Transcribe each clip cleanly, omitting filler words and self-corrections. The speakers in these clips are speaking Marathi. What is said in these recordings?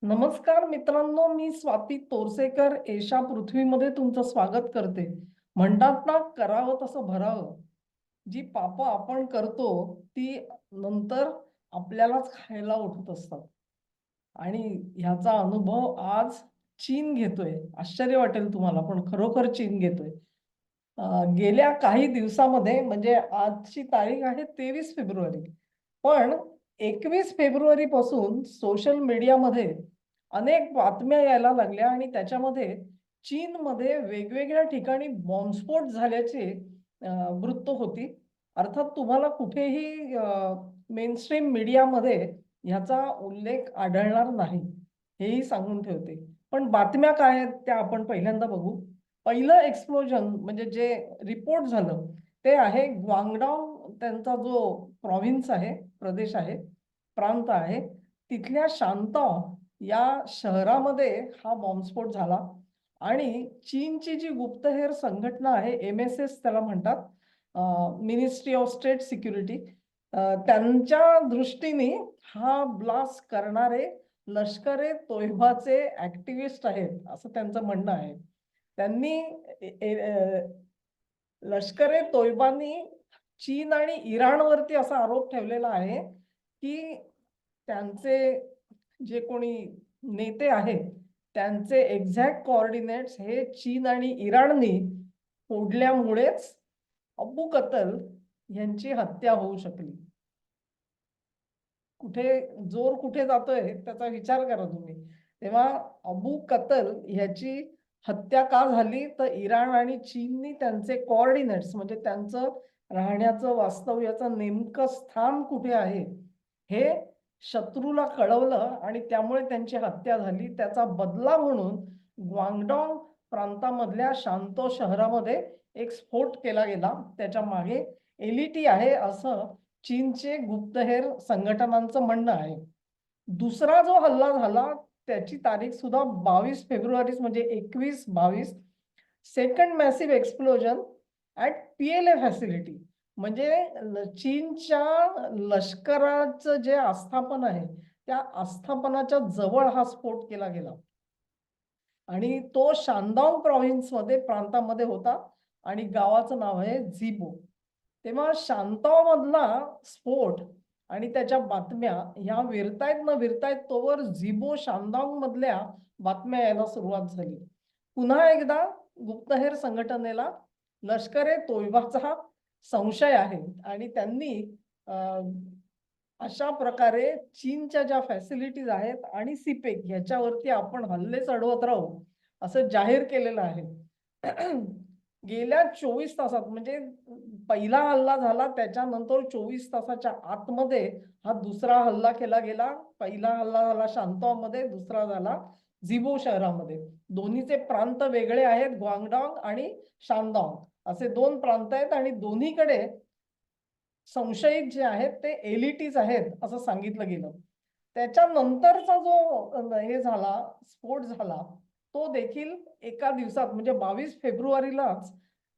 नमस्कार मित्रांनो, मी स्वाती तोरसेकर एशा पृथ्वीमध्ये तुमचं स्वागत करते. म्हणतात ना, करावं तसं भरावं. जी पापं आपण करतो ती नंतर आपल्यालाच खायला उठत असतात. आणि ह्याचा अनुभव आज चीन घेतोय. आश्चर्य वाटेल तुम्हाला, पण खरोखर चीन घेतोय. गेल्या काही दिवसामध्ये म्हणजे आजची तारीख आहे 23 फेब्रुवारी. पण 21 फेब्रुवारी पासून सोशल मीडियामध्ये अनेक बातम्या यायला लागल्या आणि त्याच्यामध्ये चीनमध्ये वेगवेगळ्या ठिकाणी बॉम्बस्फोट झाल्याचे वृत्त होती. अर्थात तुम्हाला कुठेही मेनस्ट्रीम मीडियामध्ये ह्याचा उल्लेख आढळणार नाही, हेही सांगून ठेवते. पण बातम्या काय आहेत त्या आपण पहिल्यांदा बघू. पहिलं एक्सप्लोजन म्हणजे जे रिपोर्ट झालं ते आहे ग्वांगडॉंग, त्यांचा जो प्रॉव्हिन्स आहे, प्रदेश आहे, प्रांत आहे, तिथल्या शांताओ या शहरामध्ये हा बॉम्बस्फोट झाला. आणि चीनची जी गुप्तहेर संघटना आहे, MSS त्याला म्हणतात, मिनिस्ट्री ऑफ स्टेट सिक्युरिटी, त्यांच्या दृष्टीने हा ब्लास्ट करणारे लष्कर ए तोयबाचे ऍक्टिव्हिस्ट आहेत असं त्यांचं म्हणणं आहे. त्यांनी लष्कर ए तोयबानी चीन आणि इराणवरती असा आरोप ठेवलेला आहे की त्यांचे जे कोणी नेते आहेत त्यांचे एक्झॅक्ट कोऑर्डिनेट्स हे चीन आणि इराणनी फोडल्यामुळेच अबू कतल यांची हत्या होऊ शकली. कुठे जोर कुठे जातोय त्याचा विचार करा तुम्ही. तेव्हा अबू कतल ह्याची हत्या का झाली, तर इराण आणि चीननी त्यांचे कोऑर्डिनेट्स म्हणजे त्यांचं राहण्याचं वास्तव्याचं नेमकं स्थान कुठे आहे हे शत्रूला कळवलं आणि त्यामुळे त्यांची हत्या झाली. त्याचा बदला म्हणून ग्वांगडॉंग प्रांतामधल्या शांतो शहरामध्ये एक स्फोट केला गेला. त्याच्या मागे एलईटी आहे असं चीनचे गुप्तहेर संघटनांचं म्हणणं आहे. दुसरा जो हल्ला झाला त्याची तारीख सुद्धा 22 फेब्रुवारी म्हणजे 21-22. Second massive explosion at PLA facility, म्हणजे चीनच्या लष्कराचं जे आस्थापन आहे त्या आस्थापनाच्या जवळ हा स्फोट केला गेला आणि तो शांदांग प्रॉव्हिन्समध्ये प्रांतामध्ये होता आणि गावाचं नाव आहे झिबो. तेव्हा शांतामधला स्फोट आणि त्याच्या बातम्या ह्या विरतायत न विरतायत तोवर झिबो शांदांग मधल्या बातम्या यायला सुरुवात झाली. पुन्हा एकदा गुप्तहेर संघटनेला लष्कर ए तोयबाचा संशय आहे आणि त्यांनी अशा प्रकारे चीनच्या ज्या फॅसिलिटीज आहेत आणि सिपेक ह्याच्यावरती आपण हल्ले चढवत राहू असं जाहीर केलेलं आहे. गेल्या 24 तासात म्हणजे पहिला हल्ला झाला त्याच्यानंतर 24 तासाच्या आतमध्ये हा दुसरा हल्ला केला गेला. पहिला हल्ला झाला शांतामध्ये, दुसरा झाला झिबो शहरामध्ये. दोन्हीचे प्रांत वेगळे आहेत, ग्वांगडॉंग आणि शांदांग असे दोन प्रांत आहेत आणि दोन्हीकडे संशयित जे आहेत ते एलिटीज आहेत असं सांगितलं गेलं. त्याच्यानंतरचा जो हे झाला स्फोट झाला तो देखील एका दिवसात म्हणजे 22 फेब्रुवारीलाच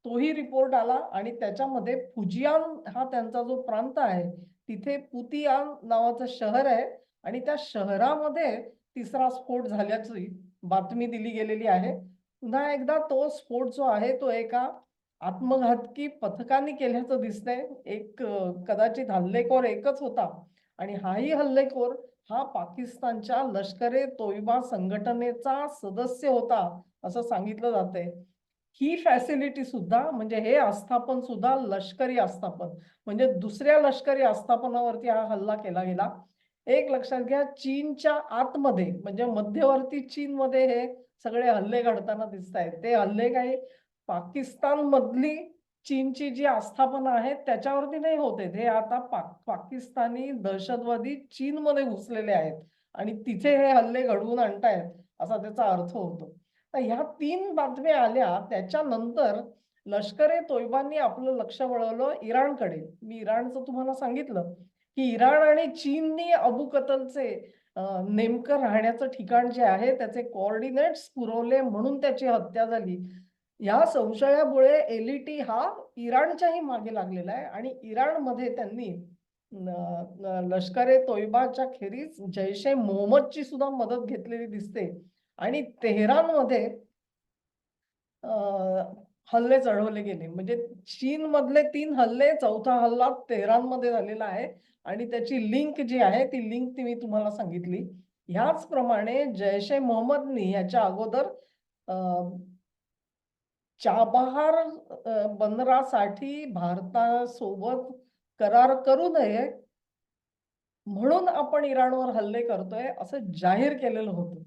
तोही रिपोर्ट आला आणि त्याच्यामध्ये फुजियान हा त्यांचा जो प्रांत आहे तिथे पुतियान नावाचं शहर आहे आणि त्या शहरामध्ये तिसरा स्फोट झाल्याची बातमी दिली गेलेली आहे. पुन्हा एकदा तो स्फोट जो आहे तो एका आत्मघातकी पथकाने केल्याचं दिसतंय. एक कदाचित हल्लेखोर एकच होता आणि हाही हल्लेखोर हा पाकिस्तानच्या लष्कर ए तोयबा संघटनेचा सदस्य होता असं सांगितलं जातंय. ही फॅसिलिटी सुद्धा म्हणजे हे आस्थापन सुद्धा लष्करी आस्थापन म्हणजे दुसऱ्या लष्करी आस्थापनावरती हा हल्ला केला गेला. एक लक्षात घ्या, चीनच्या आतमध्ये म्हणजे मध्यवर्ती चीनमध्ये हे सगळे हल्ले घडताना दिसत आहेत. ते हल्ले काही पाकिस्तान मधली चीनची जी आस्थापना आहे त्याच्यावरती नाही होते. हे आता पाकिस्तानी दहशतवादी चीनमध्ये घुसलेले आहेत आणि तिथे हे हल्ले घडवून आणतायत असा त्याचा अर्थ होतो. तर ह्या 3 बातम्या आल्या त्याच्यानंतर लष्कर ए तोयबांनी आपलं लक्ष वळवलं इराणकडे. मी इराणचं तुम्हाला सांगितलं की इराण आणि चीननी अबू कतलचे नेमकं राहण्याचं ठिकाण जे आहे त्याचे कोऑर्डिनेट्स पुरवले म्हणून त्याची हत्या झाली. या संशयामुळे एलईटी हा इराणच्याही मागे लागलेला आहे आणि इराणमध्ये त्यांनी लष्कर ए तोयबाच्या खेरीज जैश ए मोहम्मदची सुद्धा मदत घेतलेली दिसते आणि तेहरानमध्ये हल्ले चढवले गेले. म्हणजे चीन मधले 3 हल्ले, चौथा हल्ला तेहरानमध्ये झालेला आहे आणि त्याची लिंक जी आहे ती लिंक मी तुम्हाला सांगितली. ह्याचप्रमाणे जैश ए मोहम्मदनी याच्या अगोदर चाबहार बंदरासाठी भारतासोबत करार करू नये म्हणून आपण इराणवर हल्ले करतोय असं जाहीर केलेलं होतं.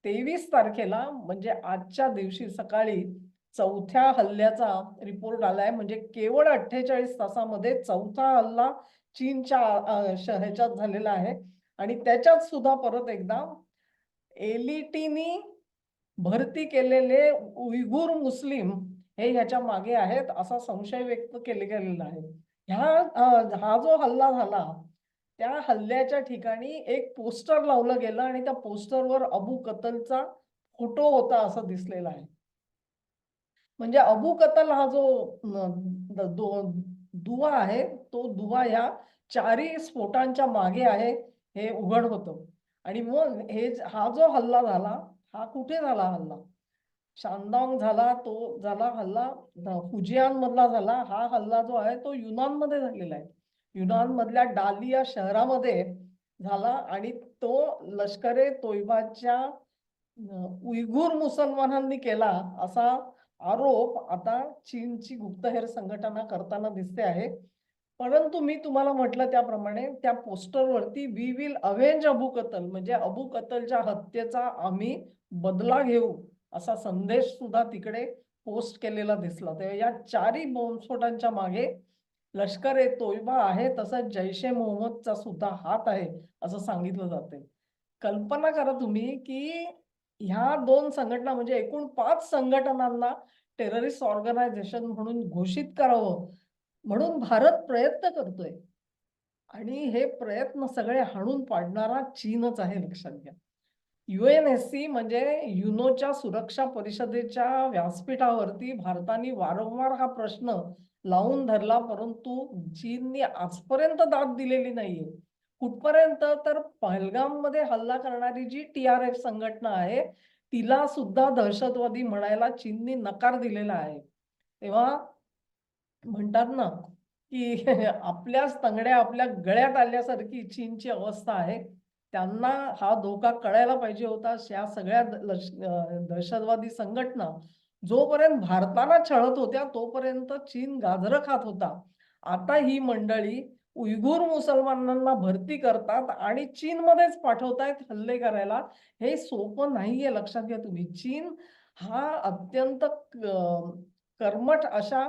23 तारखेला म्हणजे आजच्या दिवशी सकाळी चौथ्या हल्ल्याचा रिपोर्ट आलाय. म्हणजे केवळ 48 तासामध्ये चौथा हल्ला चीनच्या ह्याच्यात झालेला आहे आणि त्याच्यात सुद्धा परत एकदा एलिटीनी भरती केलेले उयगुर मुस्लिम हे ह्याच्या मागे आहेत असा संशय व्यक्त गेलेला आहे. हा जो हल्ला झाला त्या हल्ल्याच्या ठिकाणी एक पोस्टर लावलं गेलं आणि त्या पोस्टरवर अबू कतलचा फोटो होता असं दिसलेला आहे. म्हणजे अबू कतल हा जो दुवा आहे तो दुवा ह्या चारही स्फोटांच्या मागे आहे हे उघड होतं. आणि मग हा जो हल्ला झाला हा कुठे झाला हल्ला? शानदांग झाला, तो झाला हल्ला फुजियान मधला झाला. हा हल्ला जो आहे तो युनान मध्ये झालेला आहे. युनान मधल्या डालिया शहरामध्ये झाला आणि तो लष्कर ए तोयबाच्या उयगुर मुसलमानांनी केला असा आरोप आता चीनची गुप्तहेर संघटना करताना दिसते आहे. परंतु मी तुम्हाला म्हटलं त्याप्रमाणे त्या पोस्टरवरती वी विल अवेंज अबू कतल म्हणजे अबू कतलच्या हत्येचा आम्ही बदला घेऊ असा संदेश सुद्धा तिकडे पोस्ट केलेला दिसला. तेव्हा या चारही बॉम्बस्फोटांच्या मागे लष्कर ए तोयबा आहे तसंच जैश ए मोहम्मदचा सुद्धा हात आहे असं सांगितलं जाते. कल्पना करा तुम्ही की ह्या 2 संघटना म्हणजे एकूण 5 संघटनांना टेररिस्ट ऑर्गनायझेशन म्हणून घोषित करावं म्हणून भारत प्रयत्न करतोय आणि हे प्रयत्न सगळे हाणून पाडणारा चीनच आहे लक्षात घ्या. UNSC म्हणजे युनोच्या सुरक्षा परिषदेच्या व्यासपीठावरती भारताने वारंवार हा प्रश्न लावून धरला परंतु चीनने आजपर्यंत दाद दिलेली नाहीये. कुठपर्यंत तर पहलगाम मध्ये हल्ला करणारी जी TRF संघटना आहे तिला सुद्धा दहशतवादी म्हणायला चीनने नकार दिलेला आहे. तेव्हा म्हणतात ना की आपल्याच तंगड्या आपल्या गळ्यात आल्यासारखी चीनची अवस्था आहे. त्यांना हा धोका कळायला पाहिजे होता. या सगळ्या दहशतवादी संघटना जोपर्यंत भारताला छळत होत्या तोपर्यंत चीन गाजरं खात होता. आता ही मंडळी उयगुर मुसलमानांना भरती करतात आणि चीनमध्येच पाठवतायत हल्ले करायला. हे सोपं नाहीये लक्षात घ्या तुम्ही. चीन हा अत्यंत कर्मठ अशा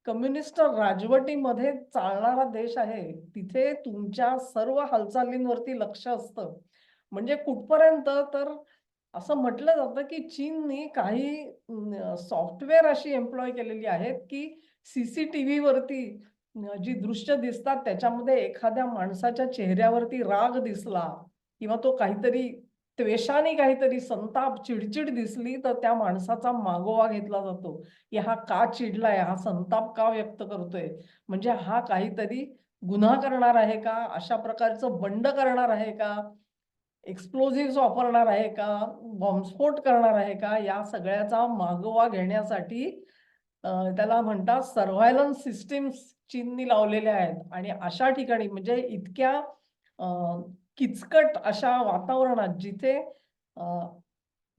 कम्युनिस्ट राजवटीमध्ये चालणारा देश आहे. तिथे तुमच्या सर्व हालचालींवरती लक्ष असतं. म्हणजे कुठपर्यंत तर असं म्हटलं जातं की चीननी काही सॉफ्टवेअर अशी एम्प्लॉय केलेली आहेत की CCTV वरती जी दृश्य दिसतात त्याच्यामध्ये एखाद्या माणसाच्या चेहऱ्यावरती राग दिसला किंवा तो काहीतरी त्वेषाने काहीतरी संताप चिडचिड दिसली तर त्या माणसाचा मागोवा घेतला जातो की हा का चिडलाय, हा संताप का व्यक्त करतोय, म्हणजे हा काहीतरी गुन्हा करणार आहे का, अशा प्रकारचं बंड करणार आहे का, एक्सप्लोजिव्ह वापरणार आहे का, बॉम्बस्फोट करणार आहे का, या सगळ्याचा मागोवा घेण्यासाठी त्याला म्हणतात सर्व्हायलन्स सिस्टीम्स चीननी लावलेल्या आहेत. आणि अशा ठिकाणी म्हणजे इतक्या किचकट अशा वातावरणात जिथे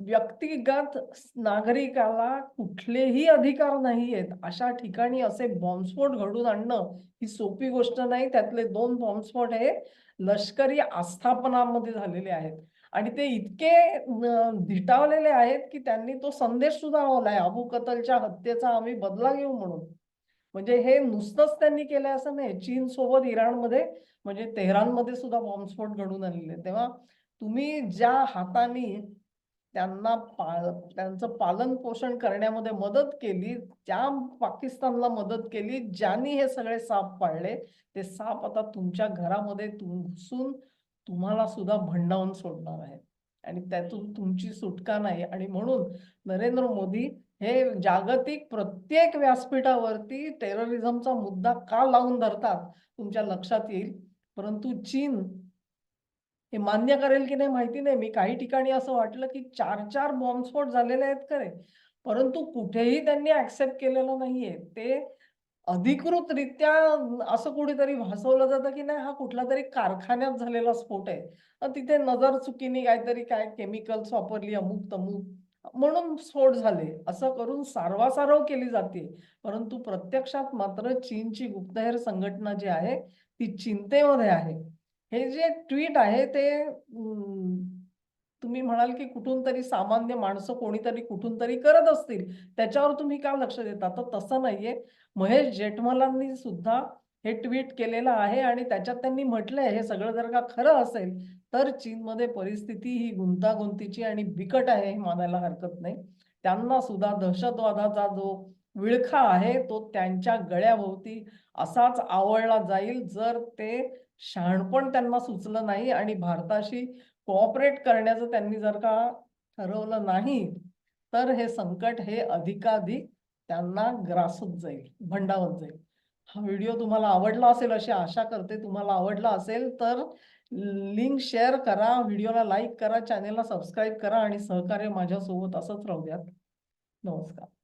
व्यक्तिगत नागरिकाला कुठलेही अधिकार नाहीयेत अशा ठिकाणी असे बॉम्बस्फोट घडवून आणणं ही सोपी गोष्ट नाही. त्यातले 2 बॉम्बस्फोट हे लष्करी आस्थापनामध्ये झालेले आहेत आणि ते इतके धिटावलेले आहेत की त्यांनी तो संदेश सुद्धा लावलाय अबू कतलच्या हत्येचा आम्ही बदला घेऊ म्हणून. म्हणजे हे नुसतंच त्यांनी केलंय असं नाही. चीन सोबत इराणमध्ये म्हणजे तेहरानमध्ये सुद्धा बॉम्बस्फोट घडवून आणलेले. तेव्हा तुम्ही ज्या हाताने त्यांना त्यांचं पालन पोषण करण्यामध्ये मदत केली, त्या पाकिस्तानला मदत केली, ज्यांनी हे सगळे साप पाळले, ते साप आता तुमच्या घरामध्ये घुसून तुम्हाला सुद्धा भंडावून सोडणार आहेत आणि त्यातून तुमची सुटका नाही. आणि म्हणून नरेंद्र मोदी हे जागतिक प्रत्येक व्यासपीठावरती टेररिझमचा मुद्दा का लावून धरतात तुमच्या लक्षात येईल. परंतु चीन हे मान्य करेल की नाही माहिती नाही. मी काही ठिकाणी असं वाटलं की 4-4 बॉम्बस्फोट झालेले आहेत खरे. परंतु कुठेही त्यांनी ॲक्सेप्ट केलेलं नाहीये. ते अधिकृतरित्या असं कुठेतरी भासवलं जातं की नाही हा कुठलातरी कारखान्यात झालेला स्फोट आहे. तिथे नजरचुकीने काहीतरी काय केमिकल्स वापरली अमुक-तमुक म्हणून स्फोट झाले. असं करून सारवासारव केली जाते. परंतु प्रत्यक्षात मात्र चीनची गुप्तहेर संघटना जी आहे ती चिंतेमध्ये आहे. हे जे ट्वीट आहे ते तुम्ही म्हणाल की कुठून तरी सामान्य माणसं कोणीतरी कुठून तरी करत असतील. त्याच्यावर तुम्ही का लक्ष देता? तर तसं नाहीये. महेश जेठमलांनी सुद्धा हे ट्वीट केलेलं आहे आणि त्याच्यात त्यांनी म्हटलंय हे सगळं जर का खरं असेल, तर चीनमध्ये परिस्थिती ही गुंतागुंतीची आणि बिकट आहे हे मानायला हरकत नाही. त्यांना सुद्धा दहशतवादाचा जो विळखा आहे तो त्यांच्या गळ्याभोवती असाच आवळला जाईल जर ते शहाणपण त्यांना सुचलं नाही आणि भारताशी कोऑपरेट करण्याचं त्यांनी जर का ठरवलं नाही, तर हे संकट हे अधिकाधिक त्यांना ग्रासत जाईल, भंडावत जाईल. हा व्हिडिओ तुम्हाला आवडला असेल अशी आशा करते. तुम्हाला आवडला असेल तर लिंक शेअर करा, व्हिडिओला लाईक करा, चॅनेलला सबस्क्राईब करा आणि सहकार्य माझ्यासोबत असंच राहू द्यात. नमस्कार.